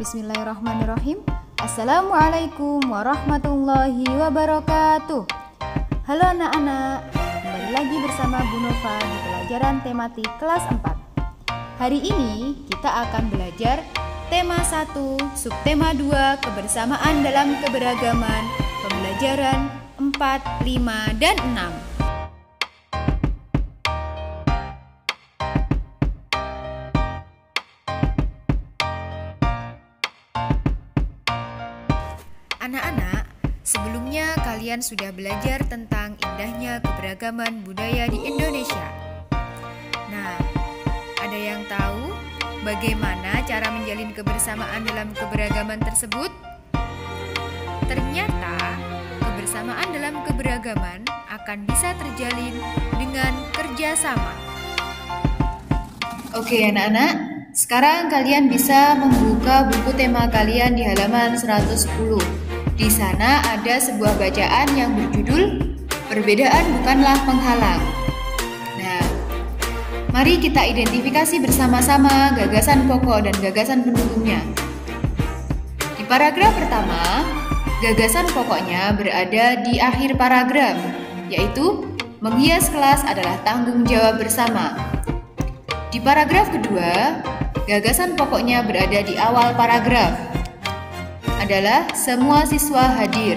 Bismillahirrahmanirrahim. Assalamualaikum warahmatullahi wabarakatuh. Halo anak-anak, kembali lagi bersama Bu Nova di pelajaran tematik kelas 4. Hari ini kita akan belajar tema 1, subtema 2, kebersamaan dalam keberagaman, pembelajaran 4, 5, dan 6. Anak-anak, sebelumnya kalian sudah belajar tentang indahnya keberagaman budaya di Indonesia. Nah, ada yang tahu bagaimana cara menjalin kebersamaan dalam keberagaman tersebut? Ternyata, kebersamaan dalam keberagaman akan bisa terjalin dengan kerjasama. Oke anak-anak, sekarang kalian bisa membuka buku tema kalian di halaman 110. Di sana ada sebuah bacaan yang berjudul "Perbedaan Bukanlah Penghalang". Nah, mari kita identifikasi bersama-sama gagasan pokok dan gagasan pendukungnya. Di paragraf pertama, gagasan pokoknya berada di akhir paragraf, yaitu menghias kelas adalah tanggung jawab bersama. Di paragraf kedua, gagasan pokoknya berada di awal paragraf, adalah semua siswa hadir.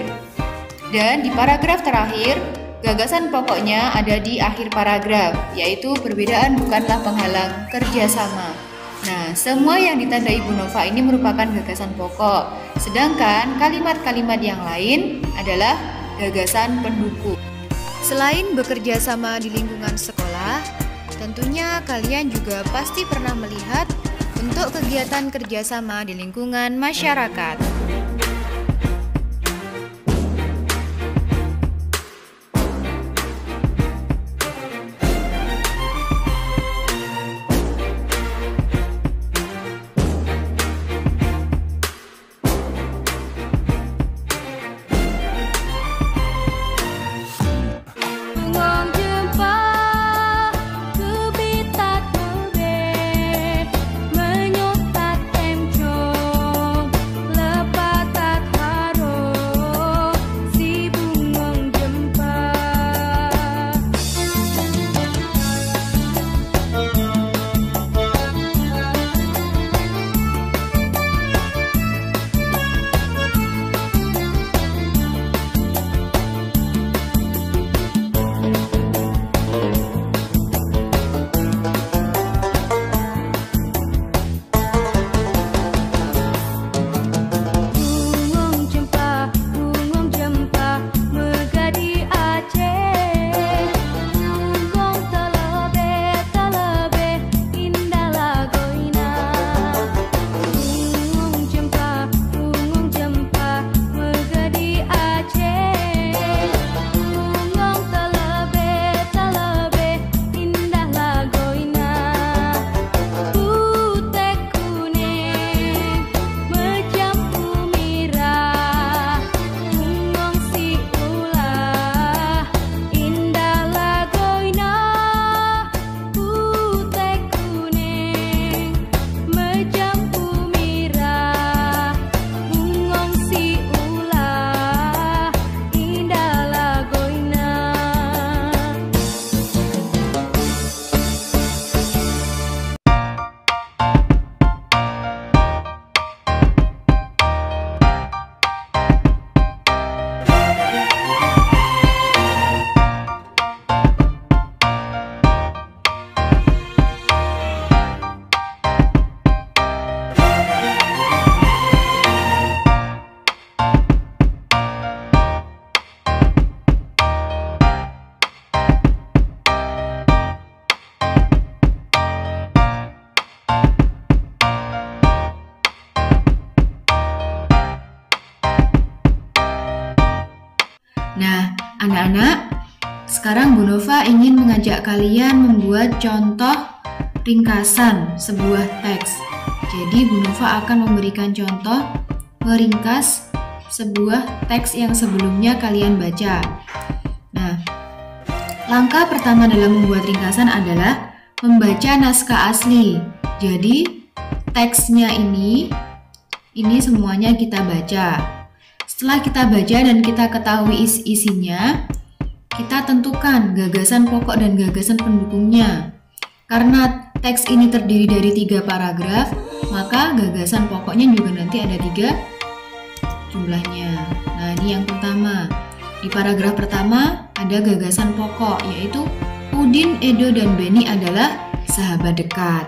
Dan di paragraf terakhir, gagasan pokoknya ada di akhir paragraf, yaitu perbedaan bukanlah penghalang kerjasama. Nah, semua yang ditandai Bu Nova ini merupakan gagasan pokok, sedangkan kalimat-kalimat yang lain adalah gagasan pendukung. Selain bekerja sama di lingkungan sekolah, tentunya kalian juga pasti pernah melihat untuk kegiatan kerjasama di lingkungan masyarakat. Nah, anak-anak, sekarang Bu Nova ingin mengajak kalian membuat contoh ringkasan sebuah teks. Jadi Bu Nova akan memberikan contoh meringkas sebuah teks yang sebelumnya kalian baca. Nah, langkah pertama dalam membuat ringkasan adalah membaca naskah asli. Jadi, teksnya ini ini semuanya kita baca. Setelah kita baca dan kita ketahui isinya, kita tentukan gagasan pokok dan gagasan pendukungnya. Karena teks ini terdiri dari 3 paragraf, maka gagasan pokoknya juga nanti ada 3 jumlahnya. Nah, ini yang pertama. Di paragraf pertama ada gagasan pokok, yaitu Udin, Edo, dan Beni adalah sahabat dekat.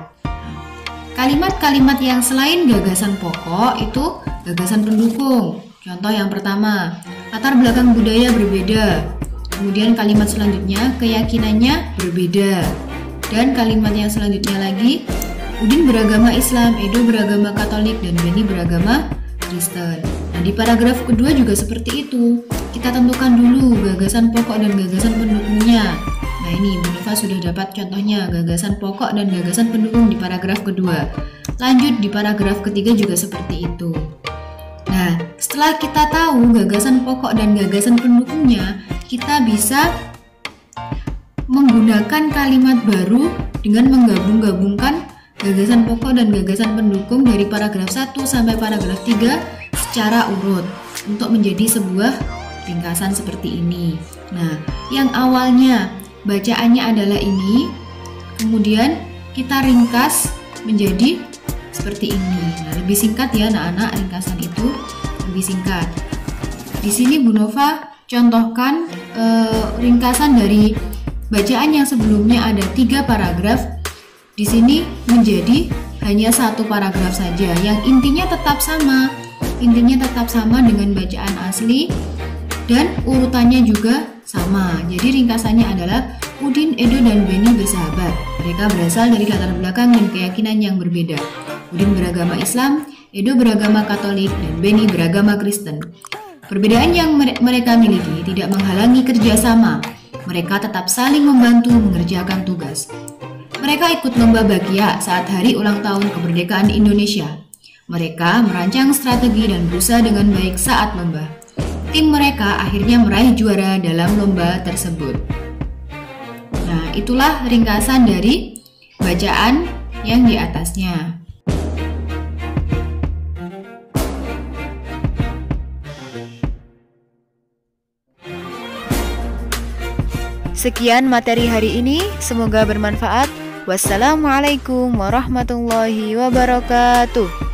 Kalimat-kalimat yang selain gagasan pokok itu gagasan pendukung. Contoh yang pertama, latar belakang budaya berbeda. Kemudian kalimat selanjutnya, keyakinannya berbeda. Dan kalimat yang selanjutnya lagi, Udin beragama Islam, Edo beragama Katolik, dan Beni beragama Kristen. Nah, di paragraf kedua juga seperti itu. Kita tentukan dulu gagasan pokok dan gagasan pendukungnya. Nah, ini Bu Nova sudah dapat contohnya gagasan pokok dan gagasan pendukung di paragraf kedua. Lanjut di paragraf ketiga juga seperti itu. Nah, setelah kita tahu gagasan pokok dan gagasan pendukungnya, kita bisa menggunakan kalimat baru dengan menggabung-gabungkan gagasan pokok dan gagasan pendukung dari paragraf 1 sampai paragraf 3 secara urut untuk menjadi sebuah ringkasan seperti ini. Nah, yang awalnya bacaannya adalah ini, kemudian kita ringkas menjadi seperti ini. Nah, lebih singkat ya anak-anak, ringkasan itu lebih singkat. Di sini Bu Nova contohkan ringkasan dari bacaan yang sebelumnya ada 3 paragraf, di sini menjadi hanya 1 paragraf saja yang intinya tetap sama. Intinya tetap sama dengan bacaan asli dan urutannya juga sama. Jadi ringkasannya adalah Udin, Edo, dan Beni bersahabat. Mereka berasal dari latar belakang dan keyakinan yang berbeda. Udin beragama Islam, Edo beragama Katolik, dan Beni beragama Kristen. Perbedaan yang mereka miliki tidak menghalangi kerjasama. Mereka tetap saling membantu mengerjakan tugas. Mereka ikut lomba bakia saat hari ulang tahun kemerdekaan Indonesia. Mereka merancang strategi dan berusaha dengan baik saat lomba. Tim mereka akhirnya meraih juara dalam lomba tersebut. Nah, itulah ringkasan dari bacaan yang di atasnya. Sekian materi hari ini, semoga bermanfaat. Wassalamualaikum warahmatullahi wabarakatuh.